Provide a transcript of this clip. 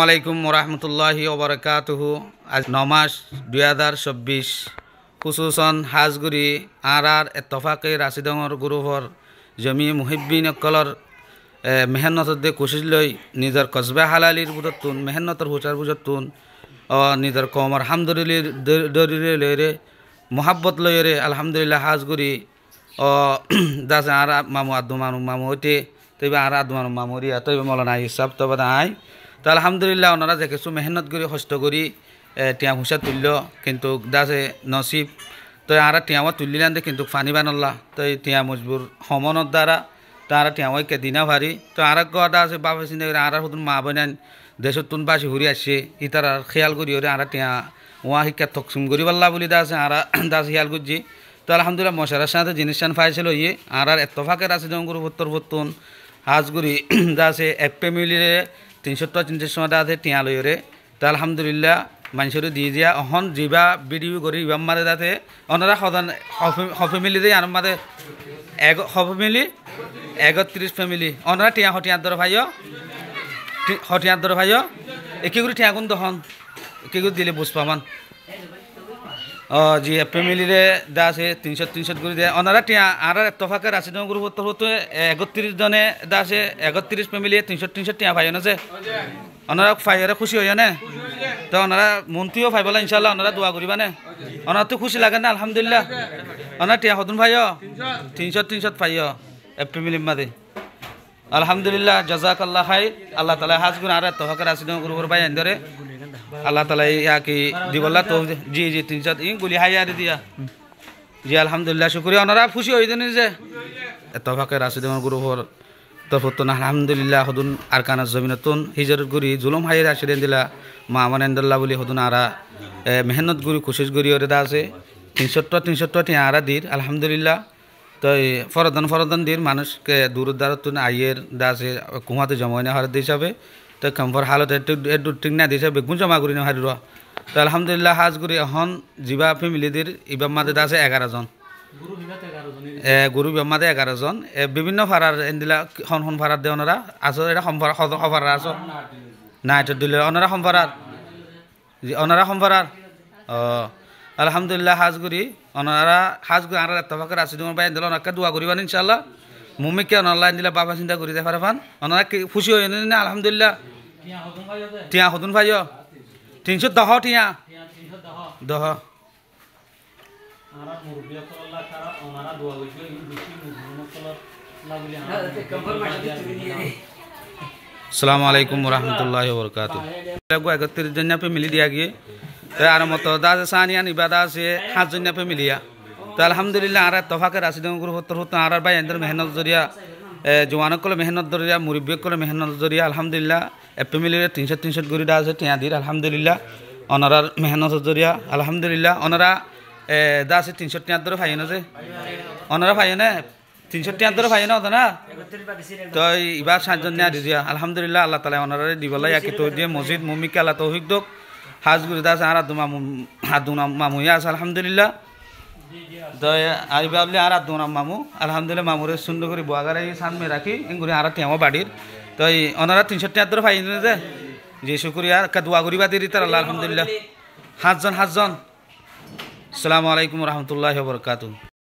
আলাইকুম ওরহমতুল্লাহি ওবরাকাতুহু। আজ 9 মাস 2024 খুসুসন হাজগুড়ি আর এতফাকে রাশিদঙর গুরুভর জমি মুহিব্বিন অকলর মেহনতদে কোশিশ লই নিজের কসবা হালালির বুঝতুন মেহনতর হুচার বুঝতুন নিজের কমর হামদুলিল্লাহ দরিরে লইরে মোহাব্বত লইরে আলহামদুলিল্লাহ হাজগুড়ি দাসে আর মামু আদু মামু হইতে তৈবে আর আদু মামু রিয়া তৈবে মৌলানা হিসাব তবে আই তো আলহামদুলিল্লাহ ওনারা যে কিছু মেহনত করে কষ্ট করি টিয়া হুসা তুলল কিন্তু দাসে নসিব তো আর টিয়াও তুলিলান কিন্তু ফানি বানল্লা তো টিয়া মজবুর সমনের দ্বারা তো আর টিয়াও কেদিনা ভারি তো আর গদা আছে বাবা চিন্তা করে আর হুতুন মা বোনান দেশত তুন বাসি ঘুরি আসছে ইতার খেয়াল করি ওরে আর টিয়া ওয়া শিক্ষা থকসুম করি পাল্লা বলি দাসে আর দাস খেয়াল করছি তো আলহামদুলিল্লাহ মশারার সাথে জিনিস পাইছিল ইয়ে আর এতফাকের আছে যেমন গুরু ভত্তর ভত্তুন হাজগুড়ি দাসে এক ফ্যামিলিরে 300 আছে টিয়া লইরে তো আলহামদুলিল্লাহ মানুষের দিয়ে দিয়া অহন যা ভিডিও করি ইবাম মারে যাতে ওনারা সদান ফ্যামিলি দিয়ে আর মারে ফ্যামিলি 31 ফ্যামিলি ওনারা টিয়া হটিয়ার দর ভাইও একে করে টিয়া কোন তখন একে করে দিলে বুঝ পামান জি ফ্যামিলিরে দা আছে 300 করে দিয়ে ওনারা টিয়া আর তফাকের আছে গ্রুপ হতো 31 জনে দা আছে 31 ফ্যামিলি 300 টিয়া ভাই আছে ওনারা ফাইয়ারে খুশি হইয়া নে তো ওনারা মন্ত্রীও ফাইবলা ইনশাল্লাহ ওনারা দোয়া করিবা নে ওনার তো খুশি লাগে না আলহামদুলিল্লাহ ওনার টিয়া হতুন ভাইও 300 পাইও ফ্যামিলির মাঝে আলহামদুলিল্লাহ জাজাকাল্লাহ খাই আল্লাহ তালা হাজ গুণ আর তফাকের আছে গ্রুপের ভাই ধরে আল্লাহ তালা ইয়াকি দিবল্লা তো জি 300 ই গুলি হাই আর দিয়া জি আলহামদুলিল্লাহ শুক্রিয়া ওনারা খুশি হয়ে দেন যে তফাকের আছে গ্রুপর তফতুন আলহামদুলিল্লাহ হদুন আর কানার জমিনতুন হিজরত গুরি জুলুম হাইয়ের আসিরেন দিলা মা আমানেন্দুল্লাহ বলি হদুন আরা মেহনত গুরি কোশিশ গুরি ওরে দা আছে 300 টিয়া আরা দির আলহামদুলিল্লাহ তো ফরদান দির মানুষকে দূর দ্বারতুন আইয়ের দা আছে কুমাতে জমাইনা হার হিসাবে তো কমফর হালত একটু ঠিক না দিছে বেগুন জমা করি না হারির তো আলহামদুলিল্লাহ হাজ গুরি এখন জিবা ফ্যামিলিদের ইবাম মাদে দা আছে 11 জন গুরু ব্রহ্মাদে 11 জন বিভিন্ন ফারার এন্দিলা হন ফারার দে ওনারা আসো এটা সম্পার আসো না এটা দিলে ওনারা সম্পারার আলহামদুলিল্লাহ হাজগুড়ি ওনারা হাজগুড়ি আর তফাকের আছে তোমার বাইন দিল ওনাকে দোয়া করিবান ইনশাল্লাহ মুমিকে অনলাইন দিলে বাবা চিন্তা করি দে পারবান ওনারা খুশি হয়ে না আলহামদুলিল্লাহ টিয়া হতুন ভাইও 310 টিয়া 10 আসসালামু আলাইকুম ওরহমতুল্লাহি ওবরকাতুহু 31 জন ফ্যামিলি দিয়া গিয়ে আর মতো দাদা সানিয়া নিবাদা আছে 7 জন ফ্যামিলিয়া তো আলহামদুলিল্লাহ আর তফাকের আছে গ্রুপ হতো আর ভাই এন্দের মেহনত জরিয়া জওয়ানকল মেহনত জরিয়া মুরব্বিকল মেহনত জরিয়া আলহামদুলিল্লাহ ফ্যামিলির 300 গরি দা আছে টিয়া দির আলহামদুলিল্লাহ ওনারার মেহনত জরিয়া আলহামদুলিল্লাহ ওনারা দা আছে 300 টিয়া ধরে ভাই না যে ওনারা ভাই না 300 টিয়া ধরে ভাই না তো না তো এবার 7 জন নিয়া দিয়া আলহামদুলিল্লাহ আল্লাহ তাআলা ওনারা দিবলা ইয়াকি তো দিয়ে মসজিদ মুমিকে আল্লাহ তৌফিক দক হাজগুড়ি দাস আর আদু মামু আছে আলহামদুলিল্লাহ তো আইবা বলে আর আদু মামু আলহামদুলিল্লাহ মামুরে সুন্দর করে বোয়াগারে সামনে রাখি এগুলি আর টিয়াও বাড়ির তো ওনারা 300 টিয়া ধরে ভাই যে যে শুকরিয়া দোয়া করিবা দিরি তার আল্লাহ আলহামদুলিল্লাহ 7 জন আসসালামু আলাইকুম ওরহমতুল্লাহি ওবরকাতুহু।